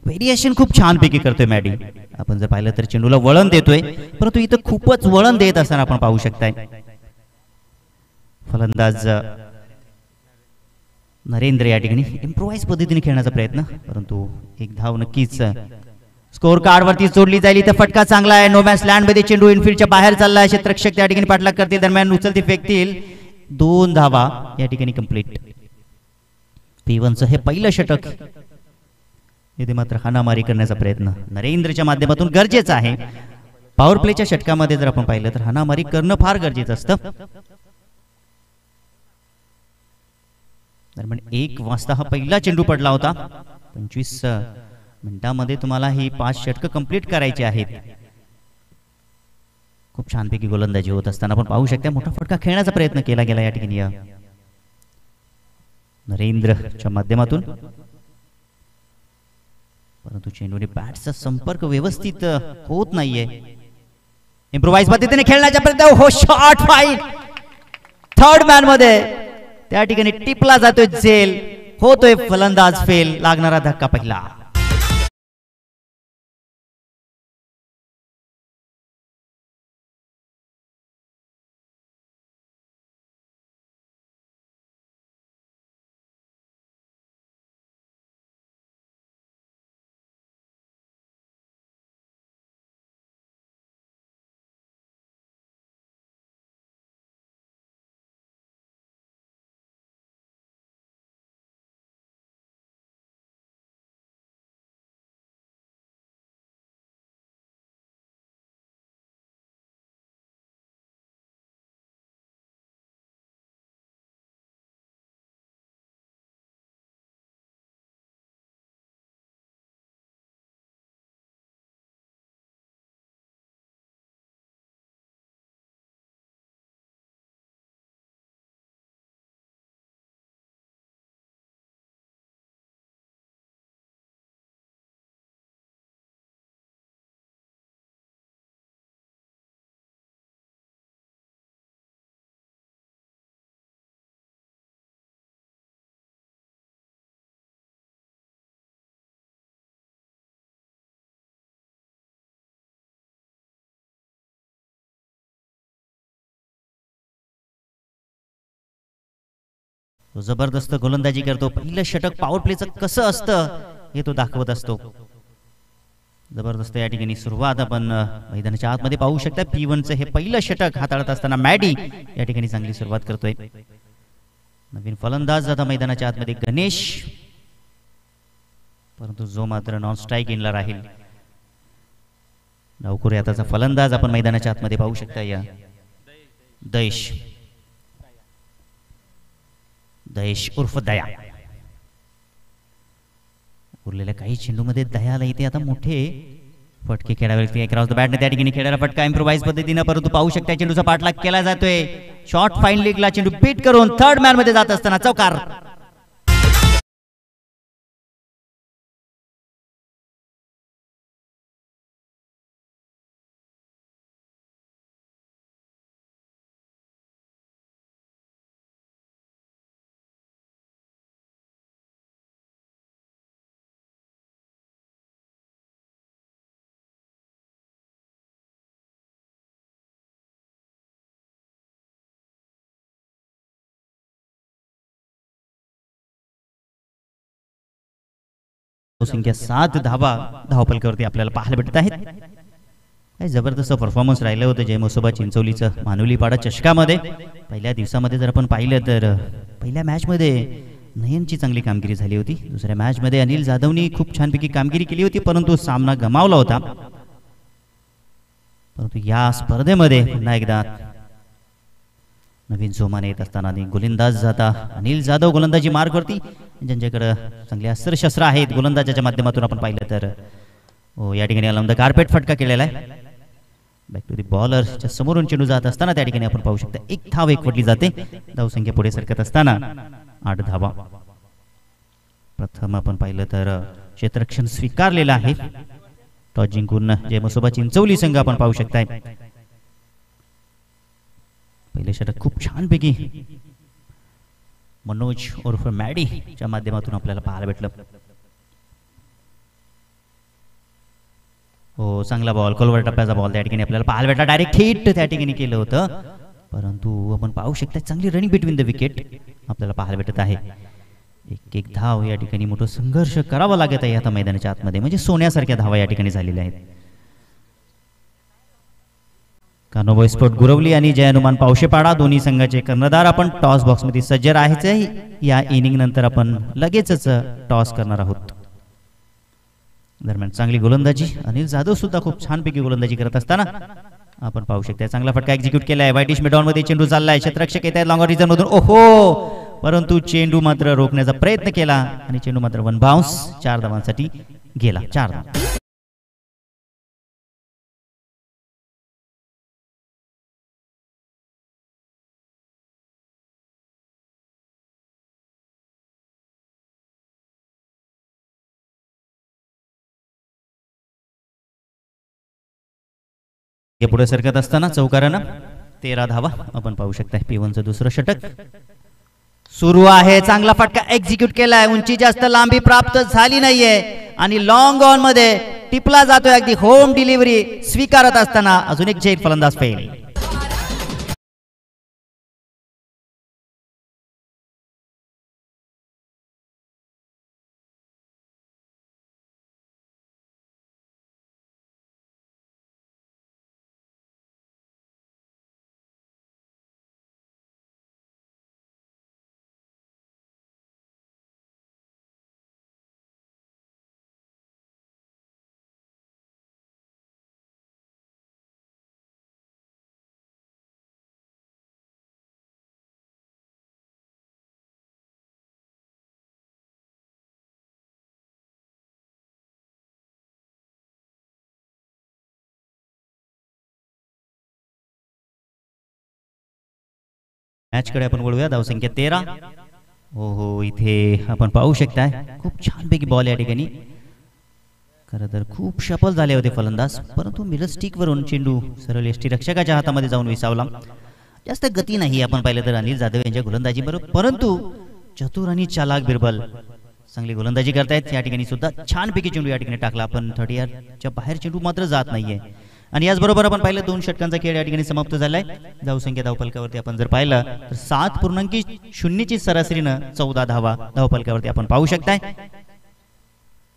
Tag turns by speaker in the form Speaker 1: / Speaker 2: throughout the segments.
Speaker 1: Variation खूप छानपैकी करतोय मॅडी. आपण जर पाहिलं तर चेंडूला वळण देतोय, परंतु इथं खूपच वळण देत असताना आपण पाहू शकताय फलंदाज नरेंद्र या ठिकाणी इम्प्रोवाइज पद्धतीने खेळण्याचा प्रयत्न, परंतु एक धाव नक्कीच स्कोर कार्ड वरती जोडली जाईल. इथं फटका चांगला आहे. नो मॅच लँड मध्ये चेंडू इनफील्डच्या बाहेर चाललाय. क्षेत्ररक्षक त्या ठिकाणी पाठलाग करतील, दरम्यान उचलती फेकतील. 2 धावा या ठिकाणी कंप्लीट. P1चं हे पहिलं षटक. इथे मात्र हाणामारी करण्याचा प्रयत्न नरेंद्रच्या माध्यमातून गरजेचा आहे. पॉवर प्लेच्या षटकामध्ये जर आपण पाहिलं तर हाणामारी करणं फार गरजेचं असतं. दरम्यान 1 वाजता हा पहिला चेंडू पडला होता. 25 मिनिटांमध्ये तुम्हाला ही 5 षटकं कंप्लीट करायची आहेत. खूप छानपैकी गोलंदाजी होत असताना आपण पाहू शकता मोठा फटका खेळण्याचा प्रयत्न केला गेला या ठिकाणी नरेंद्रच्या माध्यमातून, परंतु चेंडूने बॅटचा संपर्क व्यवस्थित होत नाहीये. इम्प्रोवाइज पद्धतीने खेळण्याचा प्रयत्न. हो, शॉट फाईट थर्ड मॅन मध्ये त्या ठिकाणी टिपला जातोय झेल. होतोय फलंदाज फेल. लागणारा धक्का पहिला. जबरदस्त गोलंदाजी करतो. पहिलं षटक पॉवर प्लेचं कसं असतं हे तो दाखवत असतो. जबरदस्त या ठिकाणी सुरुवात आपण मैदानाच्या आतमध्ये पाहू शकता. P1चं हे पहिलं षटक हाताळत असताना मॅडी या ठिकाणी चांगली सुरुवात करतोय. नवीन फलंदाज आता मैदानाच्या आतमध्ये गणेश, परंतु जो मात्र नॉन स्ट्राईक इनला राहील. डावखुरे आताचा फलंदाज आपण मैदानाच्या आतमध्ये पाहू शकता. या दयेश उर्फ दया. उरलेल्या काही चेंडूमध्ये दयाला इथे आता मोठे फटके खेळावे लागतील. क्रॉस द बॅटने त्या ठिकाणी खेळायला फटका इम्प्रोवाइज पद्धतीने, परंतु पाहू शकता चेंडूचा पाठलाग केला जातोय. शॉर्ट फाईन लेगला चेंडू बीट करून थर्ड मॅन मध्ये जात असताना चौकार. संख्या 7 धावा धावपलकावरती आपल्याला पाहायला भेटत आहेत. काय जबरदस्त परफॉर्मन्स राहिलं होतं जय मसोबा चिंचोलीचं मानुलीपाडा चषकामध्ये. पहिल्या दिवसामध्ये जर आपण पाहिलं तर पहिल्या मॅच मध्ये नयनची चांगली कामगिरी झाली होती. दुसऱ्या मॅच मध्ये अनिल जाधवनी खूप छानपैकी कामगिरी केली होती, परंतु सामना गमावला होता. परंतु या स्पर्धेमध्ये पुन्हा एकदा नवीन जोमाने येत असताना गोलंदाज जाता अनिल जाधव गोलंदाजी मार्गवरती, ज्यांच्याकडे चांगले अस्त्रशस्त्र आहेत गोलंदाजाच्या माध्यमातून आपण पाहिलं तर या ठिकाणी अलमद कार्पेट फटका केलेला आहे. बॅक टू दी बॉलरच्या समोरून चेंडू जात असताना त्या ठिकाणी आपण पाहू शकता एक धाव एकवटली जाते. धावसंख्या पुढे सरकत असताना 8 धावा. प्रथम आपण पाहिलं तर क्षेत्ररक्षण स्वीकारलेलं आहे. टॉस जिंकून जय मसोबा चिंचोली संघ आपण पाहू शकताय. पहिले षटक खूप छानपैकी मनोज उर्फ मॅडी च्या माध्यमातून आपल्याला पाहायला भेटलं. हो, चांगला बॉल, खोलवर टप्प्याचा बॉल त्या ठिकाणी आपल्याला पाहायला भेटला. डायरेक्ट हिट त्या ठिकाणी केलं होतं, परंतु आपण पाहू शकता चांगली रनिंग बिटवीन द विकेट आपल्याला पाहायला भेटत आहे. एक एक धाव या ठिकाणी मोठा संघर्ष करावा लागत आहे आता मैदानाच्या आतमध्ये, म्हणजे सोन्यासारख्या धावा या ठिकाणी झालेल्या आहेत. कानोबॉय स्पोर्ट गुरवली आणि जय हनुमान पावशेपाडा दोन्ही संघाचे कर्णधार आपण टॉस बॉक्समध्ये सज्ज आहेच. या इनिंग नंतर आपण लगेचच टॉस करणार आहोत. दरम्यान चांगली गोलंदाजी, अनिल जाधव सुद्धा खूप छानपैकी गोलंदाजी करत असताना आपण पाहू शकता चांगला फटका एक्झिक्यूट केलाय. वाईटिश मिडॉन मध्ये चेंडू चाललाय, क्षेत्ररक्षक येत आहेत लॉंग रिजन मधून. ओहो, परंतु चेंडू मात्र रोखण्याचा प्रयत्न केला आणि चेंडू मात्र वन बाउन्स 4 धावांसाठी गेला. 4 धावा. पुढे सरकत असताना चौकारानं 13 धावा आपण पाहू शकता. P1चं दुसरं षटक सुरू आहे. चांगला फटका एक्झिक्यूट केलाय, उंची जास्त लांबी प्राप्त झाली नाहीये आणि लॉंग ऑन मध्ये टिपला जातोय. अगदी होम डिलिव्हरी स्वीकारत असताना अजून एक झेल फलंदाज फेल. मॅचकडे आपण वळूया. धावसंख्या 13. हो, इथे आपण पाहू शकता खूप छानपैकी बॉल या ठिकाणी. खरं तर खूप सफल झाले होते फलंदाज, परंतु मिडल स्टिक वरून चेंडू सरळ यष्टी रक्षकाच्या हातामध्ये जाऊन विसावला. जास्त गती नाही आपण पाहिलं तर अनिल जाधव यांच्या गोलंदाजी बरोबर, परंतु चतुर आणि चालाक बिरबल चांगली गोलंदाजी करतायत. या ठिकाणी सुद्धा छानपैकी चेंडू या ठिकाणी टाकला, पण 30च्या बाहेर चेंडू मात्र जात नाहीये. आणि याचबरोबर आपण पाहिलं 2 षटकांचा खेळ या ठिकाणी समाप्त झालाय. धावसंख्या धावफलकावरती आपण जर पाहिलं तर 7.0 ची सरासरीनं 14 धावा धावफलकावरती आपण पाहू शकताय.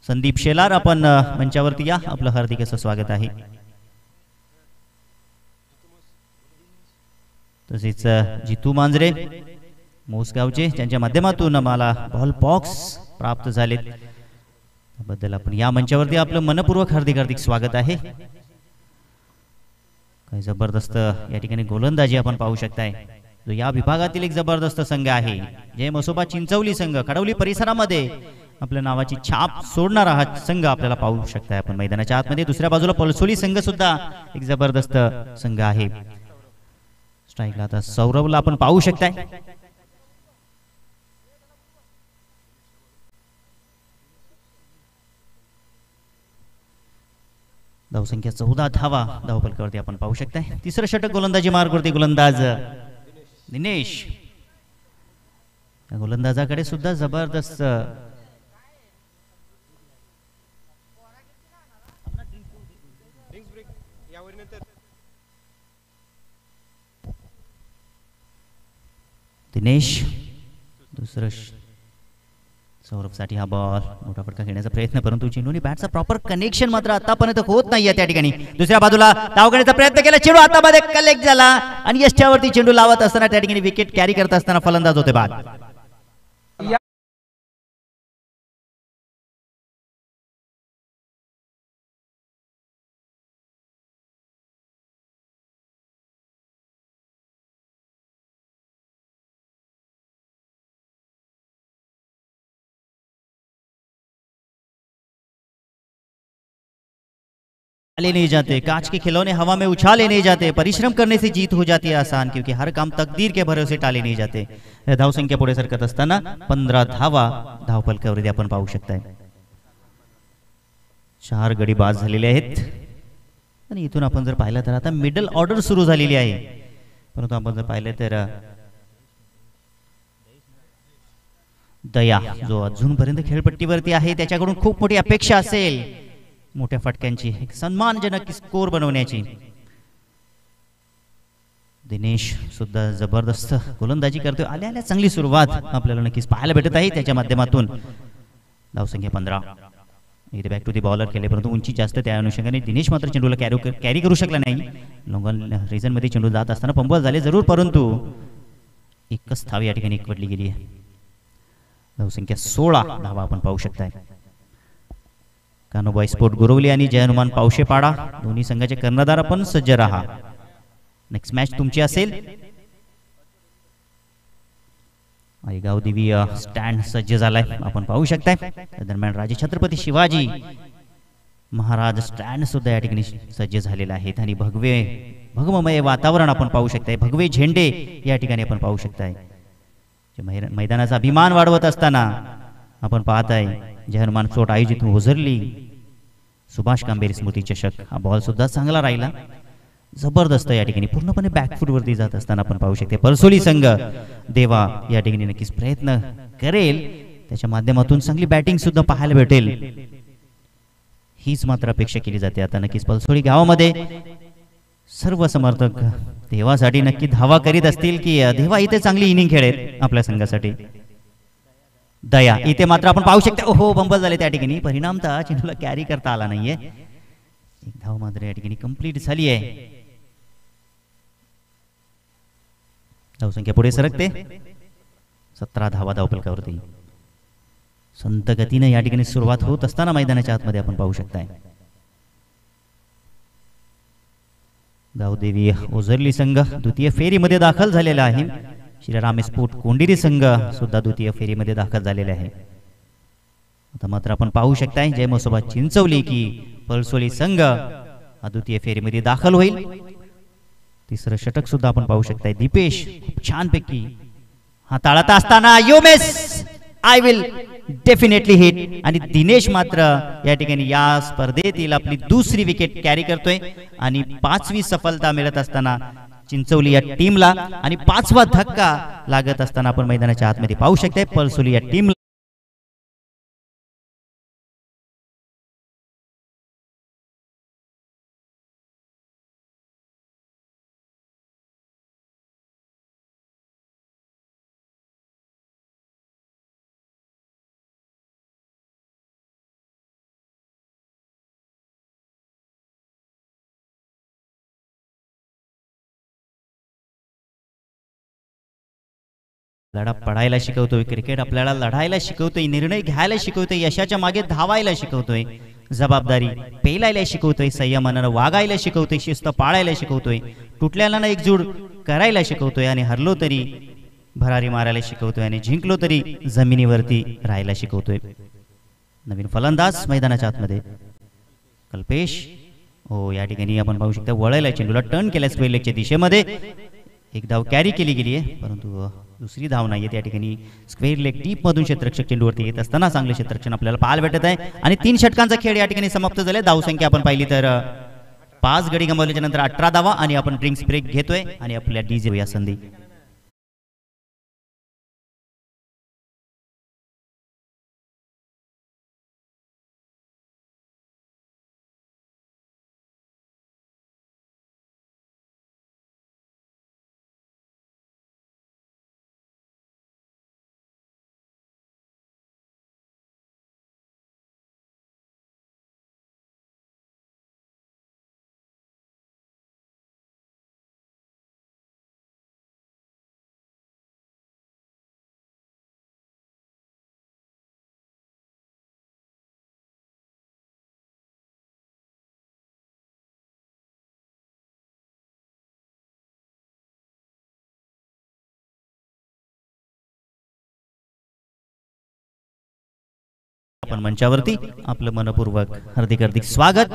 Speaker 1: संदीप शेलार आपण मंचावरती या, आपलं हार्दिक असं स्वागत आहे. तसेच जितू मांजरे मोसगावचे, त्यांच्या माध्यमातून मला बॉल बॉक्स प्राप्त झालेत, त्याबद्दल आपण या मंचावरती आपलं मनपूर्वक हार्दिक स्वागत आहे. काही जबरदस्त या ठिकाणी गोलंदाजी आपण पाहू शकताय. जो या विभागातील एक जबरदस्त संघ आहे, जय मसोबा चिंचवली संघ, खडवली परिसरामध्ये आपल्या नावाची छाप सोडणारा हा संघ आपल्याला पाहू शकताय आपण मैदानाच्या आतमध्ये. दुसऱ्या बाजूला पलसोली संघ सुद्धा एक जबरदस्त संघ आहे. स्ट्राईकला आता सौरवला आपण पाहू शकताय. धावसंख्या 14 धावा धावफलकावरती आपण पाहू शकताय. तिसरं षटक गोलंदाजी मार्गवरती गोलंदाज दिनेश. या गोलंदाजाकडे सुद्धा जबरदस्त दिनेश. दुसरं सौरभसाठी हा बॉल, मोठा फटका घेण्याचा प्रयत्न, परंतु चेंडूने बॅटचा प्रॉपर कनेक्शन मात्र आतापर्यंत होत नाहीये त्या ठिकाणी. दुसऱ्या बाजूला धाव घेण्याचा प्रयत्न केला, चेंडू हातामध्ये कलेक्ट झाला आणि यष्ट्यावरती चेंडू लावत असताना त्या ठिकाणी विकेट कॅरी करत असताना फलंदाज होते बाद. ले नहीं जाते, कांच के खिलौने हवा में उछाले नहीं जाते, परिश्रम करने से जीत हो जाती है आसान, क्योंकि हर काम तकदीर के भरोसे टाले नहीं जाते. धावसंख्या पुढे सरकत असताना 15 धावा धावफलकावरती आपण पाहू शकताय. 4 गडी बाद झालेले आहेत आणि इथून आपण जर पाहिलं तर आता मिडल ऑर्डर सुरू झालेली आहे. परंतु आपण जर पाहिलं तर दया जो अजूनपर्यंत खेळपट्टीवरती आहे, त्याच्याकडून खूप मोठी अपेक्षा असेल. मोठ्या फटक्यांची एक सन्मानजनक स्कोर बनवण्याची. दिनेश सुद्धा जबरदस्त गोलंदाजी करतोय. आल्या आल्या चांगली सुरुवात आपल्याला नक्कीच पाहायला भेटत आहे त्याच्या माध्यमातून. धावसंख्या 15. इथे बॅक टू दी बॉलर केले परंतु उंची जास्त, त्या अनुषंगाने दिनेश मात्र चेंडूला कॅरी करू शकला नाही. लॉंग रिझन मध्ये चेंडू जात असताना पंबल झाले जरूर, परंतु एकच धाव या ठिकाणी एकवटली गेली आहे. धावसंख्या 16 धावा आपण पाहू शकताय. कान्होबाई स्पोर्ट गुरवली आणि जय हनुमान पावशेपाडा दोन्ही संघाचे कर्णधार आपण सज्ज राहा. नेक्स्ट मॅच तुमची असेल. आईगाव देवी स्टँड सज्ज झालाय आपण पाहू शकताय. दरम्यान राजे छत्रपती शिवाजी महाराज स्टँड सुद्धा या ठिकाणी सज्ज झालेला आहेत आणि भगवमय वातावरण आपण पाहू शकताय. भगवे झेंडे या ठिकाणी आपण पाहू शकताय. मैदानाचा अभिमान वाढवत असताना आपण पाहताय जय हनुमान स्पोर्ट आयोजित ओझरली सुभाष कांबेरी स्मृती चषक. हा बॉल सुद्धा चांगला राहिला, जबरदस्त या ठिकाणी पूर्णपणे बॅकफूट वरती जात असताना आपण पाहू शकते. परसोली संघ देवा या ठिकाणी नक्कीच प्रयत्न करेल, त्याच्या माध्यमातून चांगली बॅटिंग सुद्धा पाहायला भेटेल हीच मात्र अपेक्षा केली जाते. आता नक्कीच परसोली गावामध्ये सर्व समर्थक देवासाठी नक्की धावा करीत असतील की देवा इथे चांगली इनिंग खेळेल आपल्या संघासाठी. दया इथे मात्र आपण पाहू शकता ओहो बंबल झाले त्या ठिकाणी. परिणामतः चेंडूला कॅरी करता आला नाहीये. एक धाव मात्र या ठिकाणी कंप्लीट झाली आहे. धावसंख्या पुढे सरकते. 17 धावा धावफलकावरती. संत गतीने या ठिकाणी सुरुवात होत असताना मैदानाच्या आतमध्ये आपण पाहू शकताय. गावदेवी ओझरली संघ द्वितीय फेरीमध्ये दाखल झालेला आहे. श्रीराम स्पोर्ट कोंडिरी संघ सुद्धा द्वितीय फेरीमध्ये दाखल झालेला आहे. आता मात्र आपण पाहू शकताय जय मसोबा चिंचवली की परसोली संघ द्वितीय फेरीमध्ये दाखल होईल. तिसरं षटक सुद्धा आपण पाहू शकताय. दीपेश छानपैकी हाताळत असताना you miss I will definitely hit आणि दिनेश मात्र या ठिकाणी या स्पर्धेतील आपली दुसरी विकेट कॅरी करतोय आणि 5वी सफलता मिळत असताना चिंचवली या टीमला आणि 5वा धक्का लागत असताना आपण मैदानाच्या आतमध्ये पाहू शकताय परसोली या टीमला. लढा पडायला शिकवतोय. क्रिकेट आपल्याला लढायला शिकवतोय, निर्णय घ्यायला शिकवतोय, यशाच्या मागे धावायला शिकवतोय, जबाबदारी पेलायला शिकवतोय, संयमानं वागायला शिकवतोय, शिस्त पाळायला शिकवतोय, तुटल्याला एकजूट करायला शिकवतोय आणि हरलो तरी भरारी मारायला शिकवतोय आणि जिंकलो तरी जमिनीवरती राहायला शिकवतोय. नवीन फलंदाज मैदानाच्या आतमध्ये कल्पेश हो या ठिकाणी आपण पाहू शकता वळायला चेंडूला टर्न केल्या स्क्वेअर लेगच्या दिशेमध्ये. एक धाव कॅरी केली गेली आहे परंतु दुसरी धाव नाहीये त्या ठिकाणी. स्क्वेअर लेग डीप मधून क्षेत्ररक्षक चेंडूवरती येत असताना चांगले क्षेत्ररक्षण आपल्याला पाहायला भेटत आहे आणि 3 षटकांचा खेळ या ठिकाणी समाप्त झाले. धावसंख्या आपण पाहिली तर 5 गडी गमावल्याच्या नंतर 18 धावा आणि आपण ड्रिंक्स ब्रेक घेतोय आणि आपल्या डीजे या संधी आपण मंचावरती आपलं मनपूर्वक हार्दिक हार्दिक स्वागत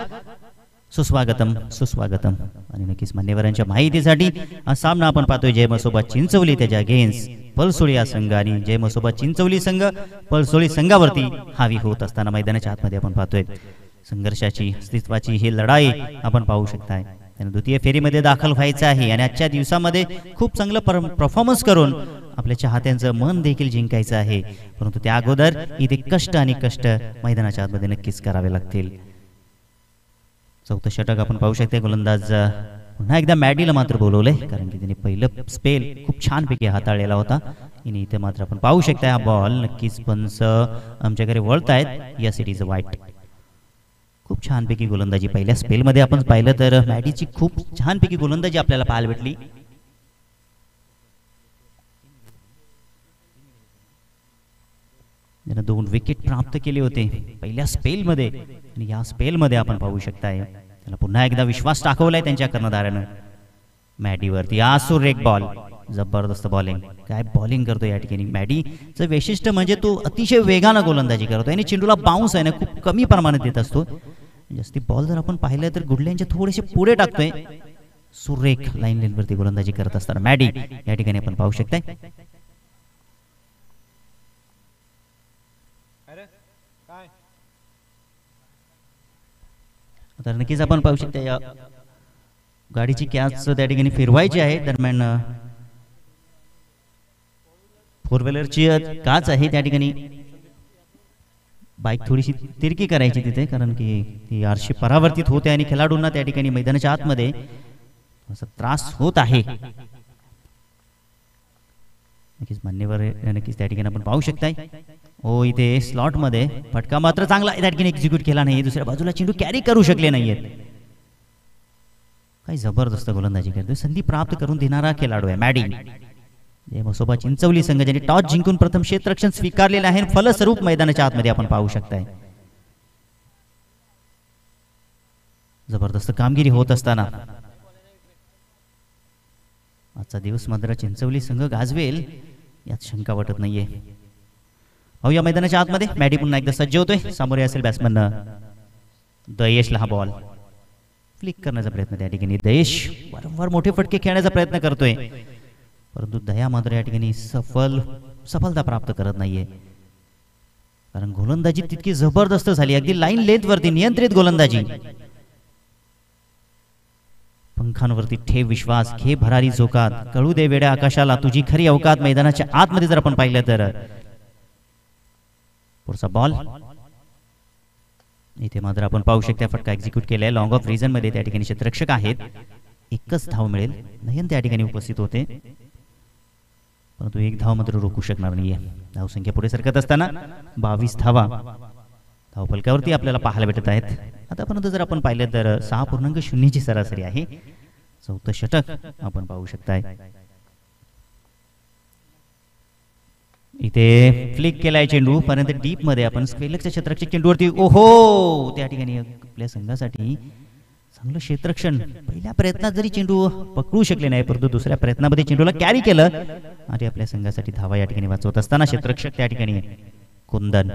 Speaker 1: सुस्वागतम सुस्वागतम. आणि नक्कीच मान्यवरांच्या माहितीसाठी हा सामना आपण पाहतोय जय मसोबा चिंचवली त्याच्या अगेन्स्ट परसोली या संघ आणि जय मसोबा चिंचवली संघ परसोली संघावरती हावी होत असताना मैदानाच्या आतमध्ये आपण पाहतोय संघर्षाची अस्तित्वाची ही लढाई आपण पाहू शकताय. त्यांना द्वितीय फेरीमध्ये दाखल व्हायचं आहे आणि आजच्या दिवसामध्ये खूप चांगलं परफॉर्मन्स करून आपल्या चाहत्यांचं मन देखील जिंकायचं आहे. परंतु त्या अगोदर इथे कष्ट आणि कष्ट मैदानाच्या आतमध्ये नक्कीच करावे लागतील. चौथं षटक आपण पाहू शकता. गोलंदाज पुन्हा एकदा मॅडीला मात्र बोलवलंय, कारण की त्याने पहिलं स्पेल खूप छानपैकी हाताळलेला होता. आणि इथे मात्र आपण पाहू शकता हा बॉल नक्कीच पंच आमच्याकडे वळत आहेत. यस, इट इज अ वाईट. खूप छानपैकी गोलंदाजी पहिल्या स्पेलमध्ये आपण पाहिलं तर मॅडीची खूप छानपैकी गोलंदाजी आपल्याला पाहायला भेटली. त्यानं 2 विकेट प्राप्त केले होते पहिल्या स्पेलमध्ये, आणि या स्पेलमध्ये आपण पाहू शकताय त्याला पुन्हा एकदा विश्वास टाकवलाय त्यांच्या कर्णधारानं मॅडीवरती. हा सुरेख बॉल, जबरदस्त बॉलिंग. काय बॉलिंग करतो या ठिकाणी मॅडीचं वैशिष्ट्य म्हणजे तो अतिशय वेगानं गोलंदाजी करतो आणि चेंडूला बाउन्स आहे ना खूप कमी प्रमाणात देत असतो. जास्ती बॉल जर आपण पाहिलं तर गुडल्यांच्या थोडेसे पुढे टाकतोय. सुरेख लाईन लेनवरती गोलंदाजी करत असताना मॅडी या ठिकाणी आपण पाहू शकताय. तर नक्कीच आपण पाहू शकता या गाडीची कॅच त्या ठिकाणी फिरवायची आहे. दरम्यान 4 व्हीलरची काच आहे त्या ठिकाणी बाईक थोडीशी तिरकी करायची तिथे, कारण की ती आरशी परावर्तित होते आणि खेळाडूंना त्या ठिकाणी मैदानाच्या आतमध्ये असा त्रास होत आहे. नक्कीच मान्यवर नक्कीच त्या ठिकाणी आपण पाहू शकताय. हो, इथे स्लॉट मध्ये फटका मात्र चांगला त्या ठिकाणी एक्झिक्यूट केला नाही. दुसऱ्या बाजूला चेंडू कॅरी करू शकले नाहीयेत. काही जबरदस्त गोलंदाजी करतोय, संधी प्राप्त करून देणारा खेळाडू आहे मॅडी. मसोबा चिंचवली संघ ज्यांनी टॉस जिंकून प्रथम क्षेत्ररक्षण स्वीकारलेले आहे. फलस्वरूप मैदानाच्या आतमध्ये आपण पाहू शकताय जबरदस्त कामगिरी होत असताना आजचा दिवस मात्र चिंचवली संघ गाजवेल यात शंका वाटत नाहीये. अहो, या मैदानाच्या आतमध्ये मॅडी पुन्हा एकदा सज्ज होतोय. सामोरे असेल बॅट्समन दयेशला. हा बॉल फ्लिक करण्याचा प्रयत्न त्या ठिकाणी दयेश वारंवार मोठे फटके खेळण्याचा प्रयत्न करतोय, परंतु दया मात्र या ठिकाणी सफलता प्राप्त करत नाहीये, कारण गोलंदाजी तितकी जबरदस्त झाली. अगदी लाईन लेंथ वरती नियंत्रित गोलंदाजी. पंखांवरती ठेव विश्वास, घे भरारी झोकात, कळू दे वेड्या आकाशाला तुझी खरी अवकात. मैदानाच्या आतमध्ये जर आपण पाहिलं तर पुढचा बॉल इथे मात्र आपण पाहू शकता फटका एक्झिक्यूट केलाय. लॉंग ऑफ रिजन मध्ये त्या ठिकाणी क्षेत्ररक्षक आहेत. एकच धाव मिळेल. नयन त्या ठिकाणी उपस्थित होते, परंतु एक धाव मात्र रोखू शकणार नाहीये. धावसंख्या पुढे सरकत असताना 22 धावा धावफलकावरती आपल्याला पाहायला भेटत आहेत. आतापर्यंत जर आपण पाहिलं तर 6.0 ची सरासरी आहे. चौथं षटक आपण पाहू शकताय. इथे फ्लिक केलाय चेंडू पर्यंत डीप मध्ये आपण स्क्वेलरच्या क्षेत्ररक्षक चेंडूवरती. ओहो, त्या ठिकाणी आपल्या संघासाठी चांगलं क्षेत्ररक्षण. पहिल्या प्रयत्नात जरी चेंडू पकडू शकले नाही, परंतु दुसऱ्या प्रयत्नामध्ये चेंडूला कॅरी केलं आणि आपल्या संघासाठी धावा या ठिकाणी वाचवत असताना क्षेत्ररक्षक त्या ठिकाणी कुंदन.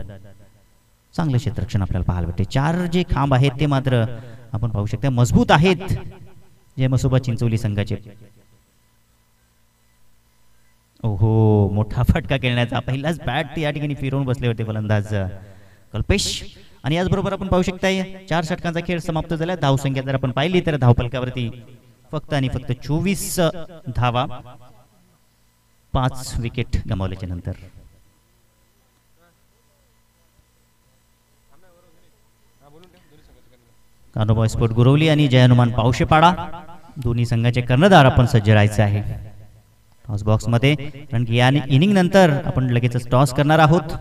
Speaker 1: चांगलं क्षेत्ररक्षण आपल्याला पाहायला भेटते. 4 जे खांब आहेत ते मात्र आपण पाहू शकता मजबूत आहेत जे मसोबा चिंचवली संघाचे. ओहो, मोठा फटका खेळण्याचा पहिलाच बॅट या ठिकाणी फिरवून बसले होते फलंदाज कल्पेश. आणि याचबरोबर आपण पाहू शकताय 4 षटकांचा खेळ समाप्त झाला. धावसंख्या जर आपण पाहिली तर धावफलकावरती फक्त आणि फक्त 24 धावा 5 विकेट गमावल्याच्या नंतर. कान्होबा स्पोर्ट गुरवली आणि जय हनुमान पावशेपाडा दोन्ही संघाचे कर्णधार आपण सज्ज राहायचे आहे टॉस बॉक्स मध्ये, कारण की या इनिंग नंतर आपण लगेच टॉस करणार आहोत.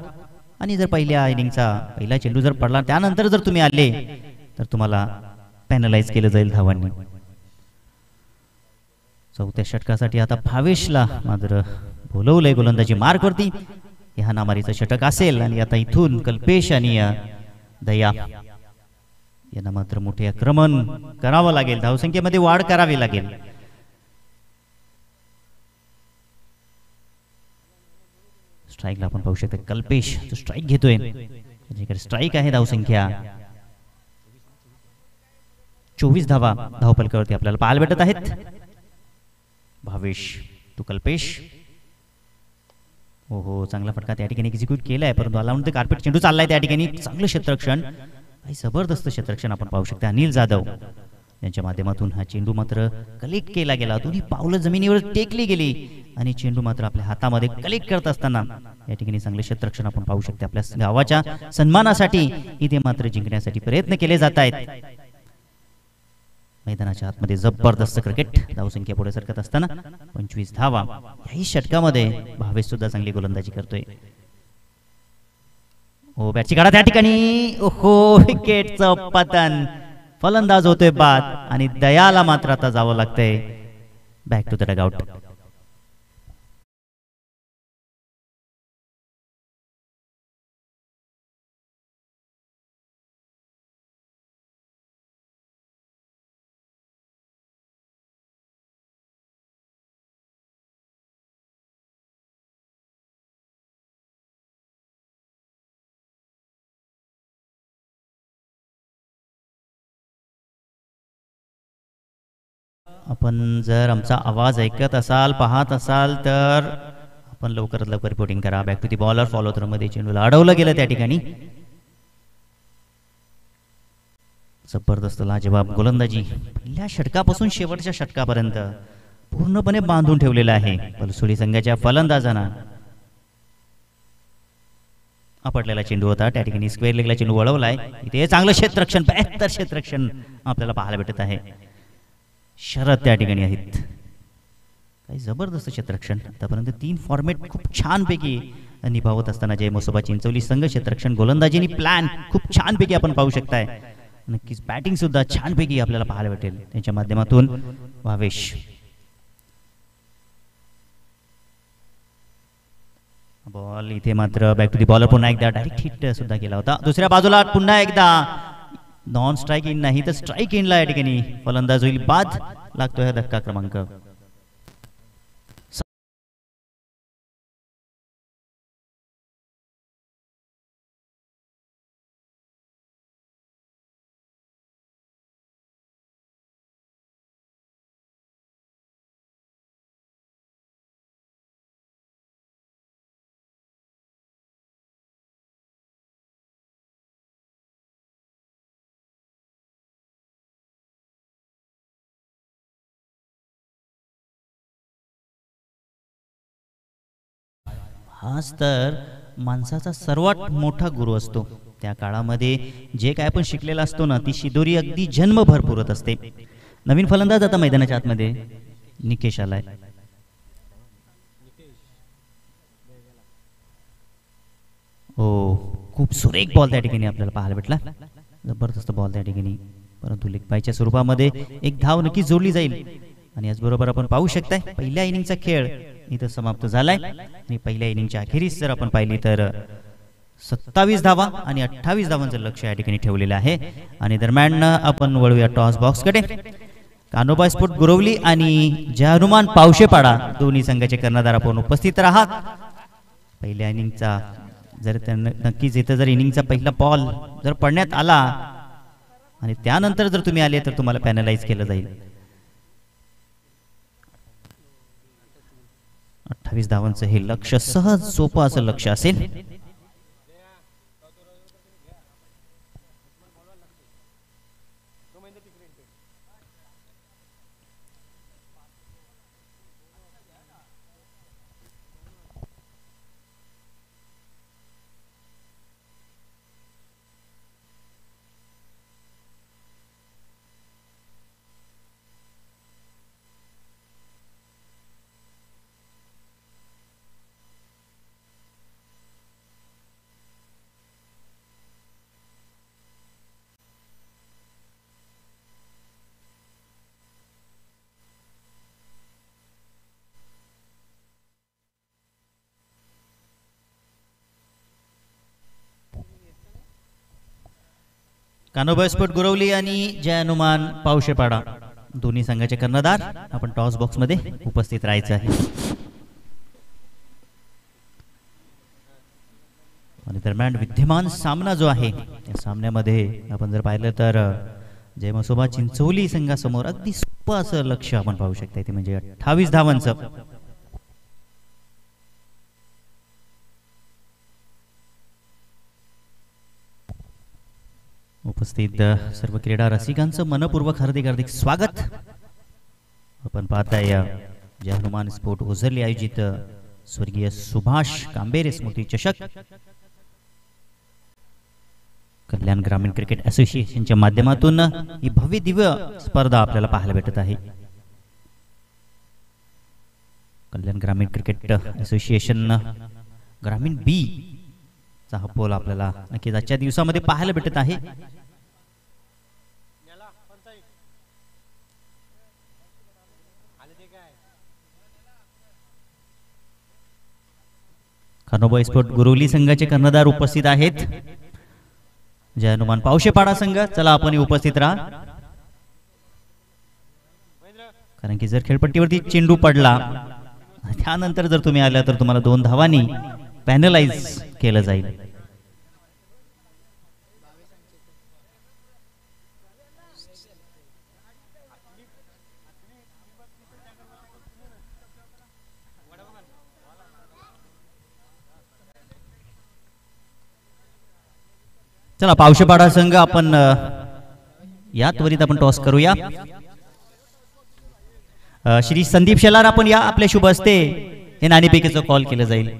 Speaker 1: आणि जर पहिल्या इनिंगचा पहिला चेंडू जर पडला त्यानंतर जर तुम्ही आले तर तुम्हाला पॅनलाइज केलं जाईल धावांनी. चौथ्या षटकासाठी आता भावेशला मात्र बोलवलंय गोलंदाजी मार्कवरती. ह्या नामारीचं षटक असेल आणि आता इथून कल्पेश आणि दया यांना मात्र मोठे आक्रमण करावं लागेल. धावसंख्येमध्ये वाढ करावी लागेल. स्ट्राईकला आपण पाहू शकता कल्पेश जो स्ट्राईक घेतोय. स्ट्राईक आहे. धावसंख्या 24 धावा धावफलकावरती आपल्याला पाहायला भेटत आहेत. भावेश टू कल्पेश. हो, चांगला फटका त्या ठिकाणी एक्झिक्यूट केलाय, परंतु अलाउंड द कार्पेट चेंडू चाललाय त्या ठिकाणी. चांगलं क्षेत्ररक्षण, जबरदस्त क्षेत्ररक्षण आपण पाहू शकता. अनिल जाधव यांच्या माध्यमातून हा चेंडू मात्र कलेक्ट केला गेला. दोन्ही पावलं जमिनीवर टेकली गेली आणि चेंडू मात्र आपल्या हातामध्ये कलेक्ट करत असताना या ठिकाणी चांगले क्षेत्ररक्षण आपण पाहू शकता. आपल्या गावाच्या सन्मानासाठी इथे मात्र जिंकण्यासाठी प्रयत्न केले जात आहेत. मैदानाच्या आतमध्ये जबरदस्त क्रिकेट. धावसंख्या पुढे सरकत असताना 25 धावा. याही षटकामध्ये भावेश सुद्धा चांगली गोलंदाजी करतोय. हो, बॅटची काढा त्या ठिकाणी. ओहो, विकेटचं पतन. फलंदाज होतोय बाद आणि दयाला मात्र आता जावं लागतंय बॅक टू द डगआउट. आपण जर आमचा आवाज ऐकत असाल, पाहत असाल तर आपण लवकरात लवकर रिपोर्टिंग करा. Back to the bowler. Follow through मध्ये चेंडूला अडवलं गेलं त्या ठिकाणी. जबरदस्त लाजवाब गोलंदाजी. पहिल्या षटकापासून शेवटच्या षटकापर्यंत पूर्णपणे बांधून ठेवलेलं आहे पलसोडी संघाच्या फलंदाजांना. आपटलेला चेंडू होता त्या ठिकाणी. स्क्वेअर लेगला चेंडू वळवलाय. इथे चांगलं क्षेत्ररक्षण, बेहतर क्षेत्ररक्षण आपल्याला पाहायला भेटत आहे. शरद त्या ठिकाणी आहेत. काही जबरदस्त क्षेत्ररक्षण. आतापर्यंत 3 फॉर्मेट खूप छानपैकी निभावत असताना जय मसोबा चिंचोली संघ क्षेत्ररक्षण गोलंदाजीनी प्लॅन खूप छानपैकी आपण पाहू शकताय. नक्कीच बॅटिंग सुद्धा छानपैकी आपल्याला पाहायला भेटेल त्यांच्या माध्यमातून. भावेश बॉल इथे मात्र बॅक टू दी बॉलर. पुन्हा एकदा डायरेक्ट हिट सुद्धा केला होता. दुसऱ्या बाजूला पुन्हा एकदा नॉन स्ट्राईक इन नाही तर स्ट्राईक इनला या ठिकाणी फलंदाज होईल बाद. लागतोय धक्का क्रमांक. हाच तर माणसाचा सर्वात मोठा गुरु असतो. त्या काळामध्ये जे काय आपण शिकलेला असतो ना, ती शिदोरी अगदी जन्मभर पुरत असते. नवीन फलंदाज आता मैदानाच्या आतमध्ये निकेश आलाय. हो, खूप सुरेख बॉल त्या ठिकाणी आपल्याला पाहायला भेटला. जबरदस्त बॉल त्या ठिकाणी. परंतु लेगबायच्या स्वरूपामध्ये एक धाव नक्कीच जोडली जाईल. आणि याचबरोबर आपण पाहू शकताय पहिल्या इनिंगचा खेळ इथं समाप्त झालाय. आणि पहिल्या इनिंगच्या अखेरीस जर आपण पाहिली तर 27 धावा आणि 28 धावांचं लक्ष या ठिकाणी ठेवलेलं आहे. आणि दरम्यान आपण वळूया टॉस बॉक्सकडे. कान्होबा स्पोर्ट गुरवली आणि जय हनुमान पावशेपाडा दोन्ही संघाचे कर्णधार आपण उपस्थित राहत. पहिल्या इनिंगचा जर नक्कीच इथं जर इनिंगचा पहिला बॉल जर पडण्यात आला आणि त्यानंतर जर तुम्ही आले तर तुम्हाला पॅनलाइज केलं जाईल. 28 धावांचं हे लक्ष सहज सोपं असं लक्ष असेल. कान्होबा स्पोर्ट गुरवली आणि जय हनुमान पावशेपाडा दोन्ही संघाचे कर्णधार आपण टॉस बॉक्स मध्ये उपस्थित राहायचं आहे. आणि दरम्यान विद्यमान सामना जो आहे त्या सामन्यामध्ये आपण जर पाहिलं तर जय मसोबा चिंचोली संघासमोर अगदी सोपं असं लक्ष आपण पाहू शकता. ते म्हणजे 28 धावांचं. उपस्थित सर्व क्रीडा रसिकांचं मनपूर्वक हार्दिक हार्दिक स्वागत. आपण पाहताय जय हनुमान स्पोर्ट ओझरली आयोजित स्वर्गीय सुभाष कांबेरे स्मृती चषक कल्याण ग्रामीण क्रिकेट असोसिएशनच्या माध्यमातून ही भव्य दिव्य स्पर्धा आपल्याला पाहायला भेटत आहे. कल्याण ग्रामीण क्रिकेट असोसिएशन ग्रामीण बी चा हा पोल आपल्याला नक्कीच आजच्या दिवसामध्ये पाहायला भेटत आहे. खानोबा स्पोर्ट गुरुवली संघाचे कर्णधार उपस्थित आहेत. जय हनुमान पावशेपाडा संघ, चला आपण उपस्थित राहा, कारण की जर खेळपट्टीवरती चेंडू पडला त्यानंतर जर तुम्ही आला तर तुम्हाला 2 धावांनी पॅनलाइज केलं जाईल. चला पावशेपाडा संघ, आपण या त्वरित आपण टॉस करूया. श्री संदीप शेलार, आपण या, आपल्या शुभ हस्ते हे नाणेफेकीचं कॉल केलं जाईल.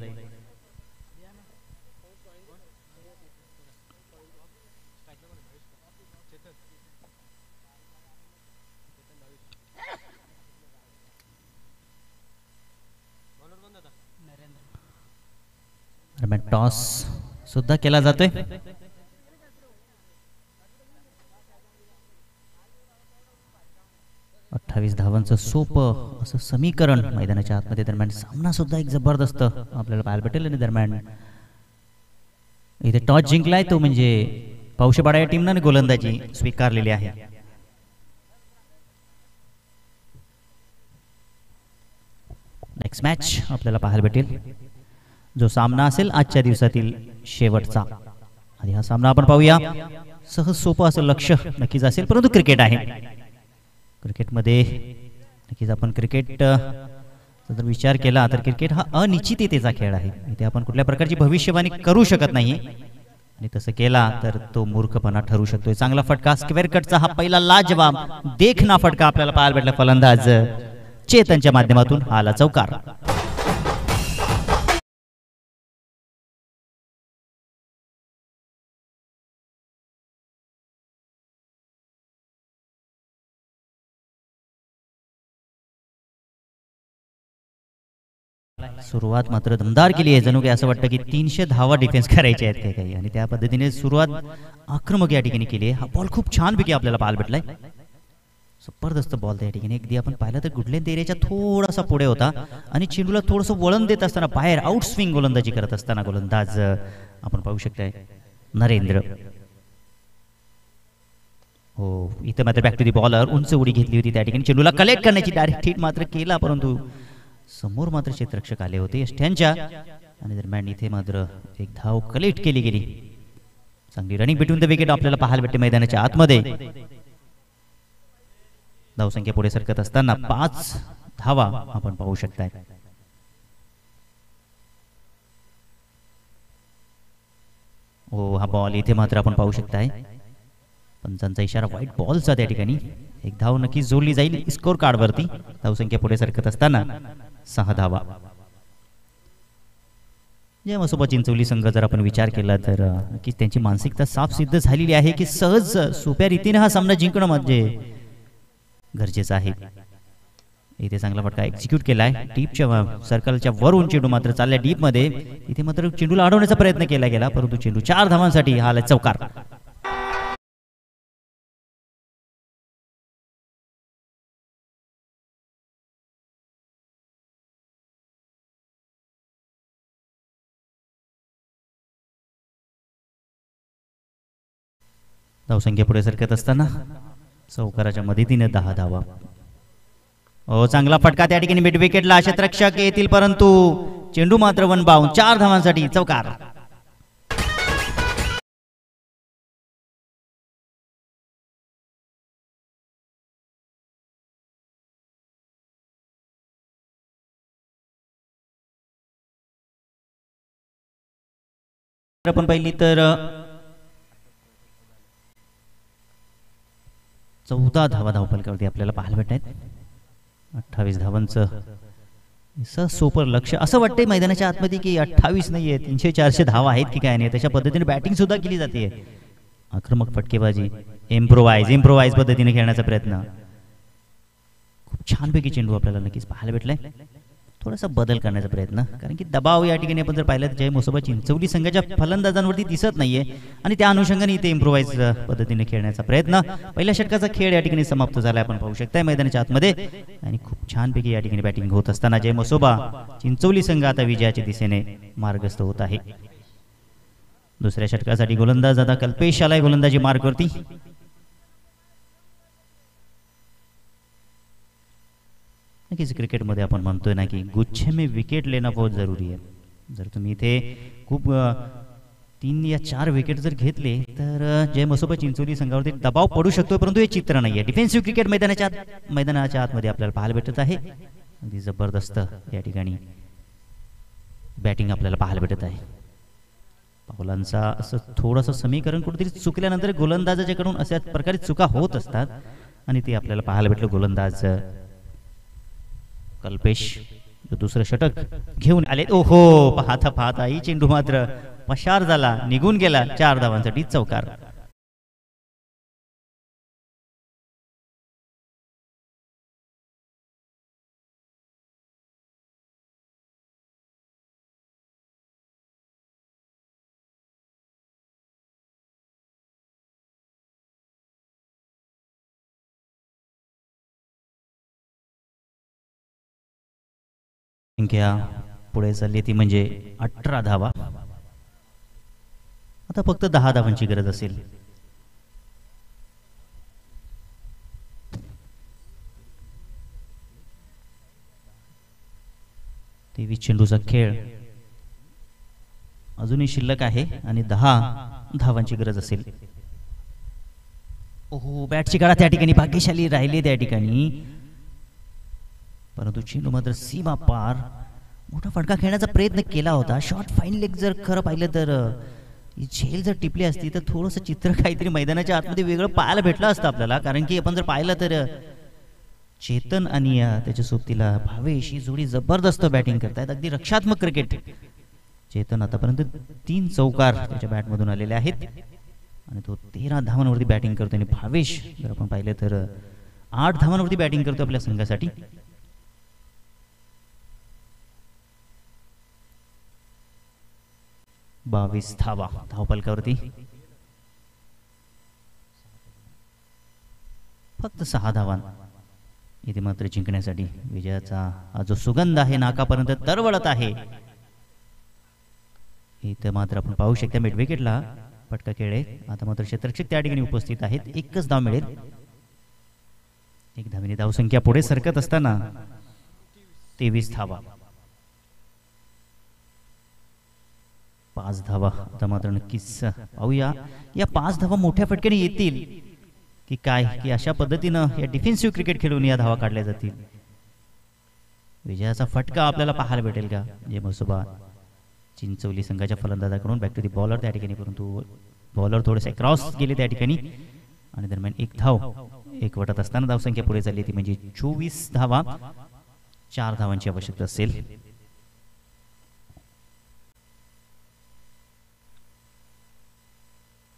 Speaker 1: टॉस सुद्धा केला जातोय. अठ्ठावीस धावांचं सोपं असं समीकरण मैदानाच्या आतमध्ये. दरम्यान सामना सुद्धा एक जबरदस्त आपल्याला पाहायला भेटेल. आणि दरम्यान इथे टॉस जिंकलाय तो म्हणजे पावशेपाडा या टीमने गोलंदाजी स्वीकारलेली आहे. नेक्स्ट मॅच आपल्याला पाहायला भेटेल, जो सामना असेल आजच्या दिवसातील शेवटचा. आणि हा सामना आपण पाहूया. सहज सोपं असं लक्ष नक्कीच असेल, परंतु क्रिकेट आहे. क्रिकेटमध्ये नक्कीच आपण क्रिकेट जर विचार केला तर क्रिकेट हा अनिश्चिततेचा खेळ आहे. इथे आपण कुठल्या प्रकारची भविष्यवाणी करू शकत नाही, आणि तसं केला तर तो मूर्खपणा ठरू शकतो. चांगला फटका, स्क्वेअर कटचा हा पहिला लाजवाब देखना फटका आपल्याला पाहायला भेटला. फलंदाज चेतनच्या माध्यमातून हा आला चौकार. सुरुवात मात्र दमदार केली आहे. जणू काही असं वाटतं की 300 धावा डिफेन्स करायचे आहेत काही, आणि त्या पद्धतीने सुरुवात आक्रमक या ठिकाणी केली आहे. हा बॉल खूप छानपैकी आपल्याला पाहायला भेटलाय. जबरदस्त बॉल त्या ठिकाणी. अगदी आपण पाहिलं तर गुडलेंथ एरियाच्या थोडासा पुढे होता, आणि चेंडूला थोडंसं वळण देत असताना बाहेर आउट स्विंग गोलंदाजी करत असताना गोलंदाज आपण पाहू शकताय नरेंद्र. हो, इथं मात्र बॅक टू दी बॉलर उंच उडी घेतली होती त्या ठिकाणी. चेंडूला कलेक्ट करण्याची डायरेक्ट हिट मात्र केला, परंतु समोर मात्र क्षेत्ररक्षक आले होते यष्ट्यांच्या, आणि दरम्यान इथे मात्र एक धाव कलेक्ट केली गेली. चांगली रनिंग बिटवीन द विकेट आपल्याला पाहायला भेटते मैदानाच्या आतमध्ये. धावसंख्या पुढे सरकत असताना 5 धावा आपण पाहू शकताय. हो, हा बॉल इथे मात्र आपण पाहू शकताय पंचांचा इशारा व्हाईट बॉलचा त्या ठिकाणी. एक धाव नक्कीच जोडली जाईल स्कोर कार्ड वरती. धावसंख्या पुढे सरकत असताना 6 धावा. जे मसोबा चिंचवली संघ जर आपण विचार केला तर नक्कीच त्यांची मानसिकता साफ सिद्ध झालेली आहे की सहज सोप्या रीतीने हा सामना जिंकणं म्हणजे गरजेचं आहे. इथे चांगला फटका एक्झिक्यूट केलाय. डीपच्या सर्कलच्या वरून चेंडू मात्र चालल्या डीप मध्ये. इथे मात्र चेंडूला अडवण्याचा प्रयत्न केला गेला, परंतु चेंडू 4 धावांसाठी हा आला चौकार. धावसंख्या पुढे सरकत असताना चौकाराच्या मदतीने 10 धावा. चांगला फटका त्या ठिकाणी मिड विकेटला क्षेत्ररक्षक येतील, परंतु चेंडू मात्र वन बाउंड. 4 धावांसाठी चौकार. आपण पाहिली तर 14 धावा धावफलकावरती आपल्याला पाहायला भेटत आहेत. 28 धावांचं सोपर लक्ष. असं वाटतंय मैदानाच्या आतमध्ये की 28 नाहीये, 300-400 धावा आहेत की काय नाही. त्याच्या पद्धतीने बॅटिंग सुद्धा केली जाते. आक्रमक फटकेबाजी, इम्प्रोवाइज पद्धतीने खेळण्याचा प्रयत्न. खूप छानपैकी चेंडू आपल्याला नक्कीच पाहायला भेटलाय. थोडासा बदल करण्याचा प्रयत्न, कारण की दबाव या ठिकाणी आपण जर पाहिलं तर जय मोसोबा चिंचवली संघाच्या फलंदाजांवरती दिसत नाहीये आणि त्या अनुषंगाने इथे इम्प्रोवाइज पद्धतीने खेळण्याचा प्रयत्न. पहिल्या षटकाचा खेळ या ठिकाणी समाप्त झाला आपण पाहू शकताय मैदानाच्या आतमध्ये. आणि खूप छानपैकी या ठिकाणी बॅटिंग होत असताना जय मोसोबा चिंचवली संघ आता विजयाच्या दिशेने मार्गस्थ होत आहे. दुसऱ्या षटकासाठी गोलंदाज आता कल्पेश आलाय गोलंदाजी मार्कवरती. नक्कीच क्रिकेटमध्ये आपण म्हणतोय ना की गुच्छे में विकेट लेना बहुत जरुरी है. जर तुम्ही इथे खूप 3 या 4 विकेट जर घेतले तर जय मोसोबा चिंचोली संघावरती दबाव पडू शकतो, परंतु हे चित्र नाही आहे. डिफेन्सिव्ह क्रिकेट मैदानाच्या आतमध्ये आपल्याला पाहायला भेटत आहे. अगदी जबरदस्त या ठिकाणी बॅटिंग आपल्याला पाहायला भेटत आहे. पावलांचा असं थोडंसं समीकरण कुठेतरी चुकल्यानंतर गोलंदाजाच्याकडून अशा प्रकारे चुका होत असतात आणि ते आपल्याला पाहायला भेटलं. गोलंदाज कल्पेश दुसरं षटक घेऊन आले. ओहो, पाहता पाहता ही चेंडू मात्र पशार झाला, निघून गेला. 4 धावांसाठी चौकार. संख्या पुढे चालली ती म्हणजे 18 धावा. आता फक्त 10 धावांची गरज असेल. तेवीस चेंडूचा खेळ अजूनही शिल्लक आहे आणि 10 धावांची गरज असेल. ओहो, बॅटची गाडा त्या ठिकाणी भाग्यशाली राहिली त्या ठिकाणी, परंतु चेंडू मात्र सीमा पार. मोठा फटका खेळण्याचा प्रयत्न केला होता. शॉर्ट फाईन लेग जर खरं पाहिलं तर झेल जर टिपली असती तर थोडंसं चित्र काहीतरी मैदानाच्या आतमध्ये वेगळं पाहायला भेटलं असतं आपल्याला. कारण की आपण जर पाहिलं तर चेतन आणि त्याच्या सोबतीला भावेश ही जोडी जबरदस्त बॅटिंग करतायत. अगदी रक्षात्मक क्रिकेट. चेतन आतापर्यंत 3 चौकार त्याच्या बॅटमधून आलेले आहेत आणि तो 13 धावांवरती बॅटिंग करतो. आणि भावेश जर आपण पाहिलं तर 8 धावांवरती बॅटिंग करतो आपल्या संघासाठी. 22 धावा धावफलकावरती. फक्त 6 धावा इथे मात्र जिंकण्यासाठी. विजयाचा हा जो सुगंध आहे नाकापर्यंत तरवळत आहे. इथं मात्र आपण पाहू शकता मिड विकेटला फटका खेळे. आता मात्र क्षेत्ररक्षक त्या ठिकाणी उपस्थित आहेत. एकच धाव मिळेल. 1 धावेने धावसंख्या पुढे सरकत असताना 23 धावा. 5 धावा आता मात्र नक्कीच पाहूया या 5 धावा मोठ्या फटक्याने येतील की काय, की अशा पद्धतीनं या डिफेन्सिव्ह क्रिकेट खेळून या धावा काढल्या जातील. विजयाचा फटका आपल्याला पाहायला भेटेल का. जे मोसोबा चिंचवली संघाच्या फलंदाजाकडून बॅक टू दी बॉलर त्या ठिकाणी, परंतु बॉलर थोडेसे क्रॉस गेले त्या ठिकाणी आणि दरम्यान 1 धाव. 1 वटत असताना धावसंख्या पुढे चालली ती म्हणजे 24 धावा. 4 धावांची आवश्यकता असेल.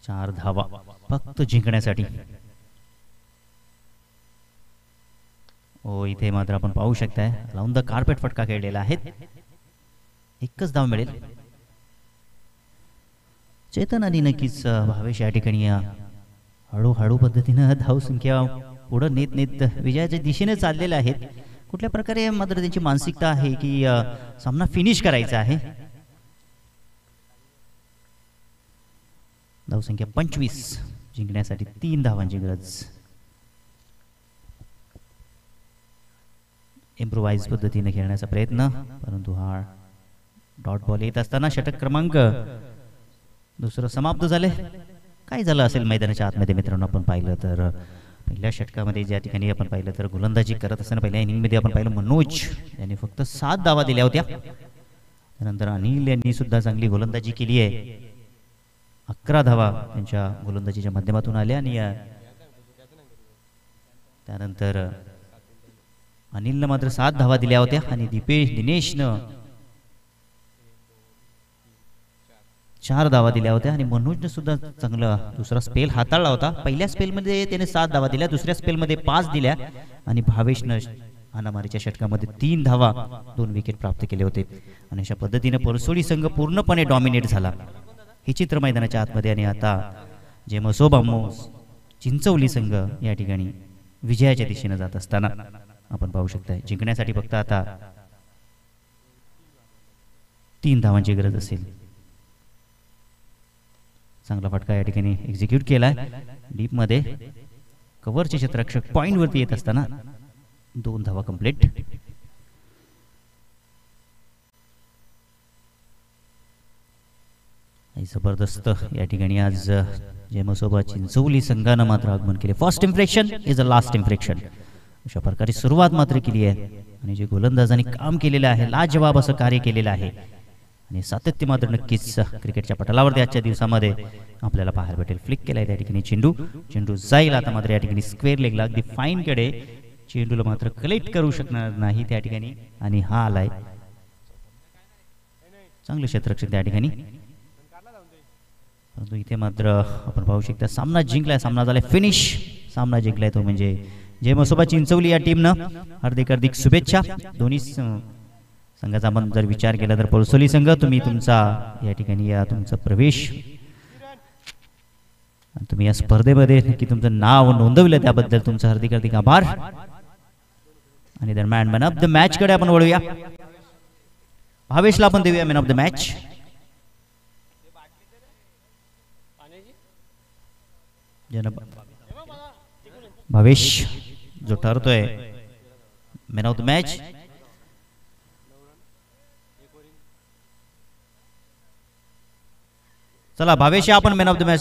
Speaker 1: चार धावा फक्त जिंकण्यासाठी. इथे मात्र आपण पाहू शकताय राऊंड द कार्पेट फटका खेळलेला आहे. एकच धाव मिळेल. चेतन आणि नक्कीच भावेश या ठिकाणी हळूहळू पद्धतीनं धावसंख्या पुढे नेत नेत विजयाच्या दिशेने चाललेले आहेत. कुठल्या प्रकारे मात्र त्यांची मानसिकता आहे की सामना फिनिश करायचा आहे. धावसंख्या 25 जिंकण्यासाठी 3 धावांची गरज. इम्प्रोवाइज पद्धतीने खेळण्याचा प्रयत्न, परंतु हा डॉट बॉल येत असताना षटक क्रमांक दुसरं समाप्त झाले. काय झालं असेल मैदानाच्या आतमध्ये मित्रांनो आपण पाहिलं तर पहिल्या षटकामध्ये ज्या ठिकाणी आपण पाहिलं तर गोलंदाजी करत असताना पहिल्या इनिंगमध्ये आपण पाहिलं मनोज यांनी फक्त 7 धावा दिल्या होत्या. त्यानंतर अनिल यांनी सुद्धा चांगली गोलंदाजी केली आहे. 11 धावा त्यांच्या गोलंदाजीच्या माध्यमातून आल्या आणि त्यानंतर अनिलनं मात्र 7 धावा दिल्या होत्या आणि दिनेशनं 4 धावा दिल्या होत्या आणि मनोजने सुद्धा चांगला दुसरा स्पेल हाताळला होता. पहिल्या स्पेलमध्ये त्याने 7 धावा दिल्या, दुसऱ्या स्पेलमध्ये 5 दिल्या आणि भावेशनं हाणामारीच्या षटकामध्ये 3 धावा 2 विकेट प्राप्त केले होते. आणि अशा पद्धतीने परसोडी संघ पूर्णपणे डॉमिनेट झाला हे चित्र मैदानाच्या आतमध्ये. आणि आता जे मसोबामोस चिंचवली संघ या ठिकाणी विजयाच्या दिशेने जात असताना आपण पाहू शकता. जिंकण्यासाठी फक्त आता 3 धावांची गरज असेल. चांगला फटका या ठिकाणी एक्झिक्यूट केलाय डीप मध्ये. कव्हरचे क्षेत्ररक्षक पॉइंट वरती येत असताना 2 धावा कंप्लीट. जबरदस्त या ठिकाणी आज जे मसोबा चिंचवली संघानं मात्र आगमन केले. First impression is a last impression अशा प्रकारे सुरुवात मात्र केली आहे. आणि जे गोलंदाजांनी काम केलेलं आहे, लाजवाब असं कार्य केलेलं आहे आणि सातत्य मात्र नक्कीच क्रिकेटच्या पटलावरती आजच्या दिवसामध्ये आपल्याला पाहायला भेटेल. फ्लिक केलाय त्या ठिकाणी चेंडू जाईल आता मात्र या ठिकाणी स्क्वेअर लेगला अगदी फाईन कडे. चेंडूला मात्र कलेक्ट करू शकणार नाही त्या ठिकाणी आणि हा आलाय चांगलं क्षेत्ररक्षक त्या ठिकाणी. परंतु इथे मात्र आपण पाहू शकता सामना जिंकलाय, सामना झालाय फिनिश. सामना जिंकलाय तो म्हणजे जे मसोबा चिंचवली या टीमनं. हार्दिक शुभेच्छा. दोन्ही संघाचा आपण जर विचार केला तर परसोली संघ तुम्ही तुमचा या ठिकाणी या तुमचा प्रवेश तुम्ही या स्पर्धेमध्ये नक्की तुमचं नाव नोंदवलं त्याबद्दल तुमचं हार्दिक आभार. आणि दरम्यान मॅन ऑफ द मॅच कडे आपण वळूया. भावेशला आपण देऊया man of the match. Bhavesh जो ठरतोय मॅन ऑफ द मॅच. चला भावेश आपण मॅन ऑफ द मॅच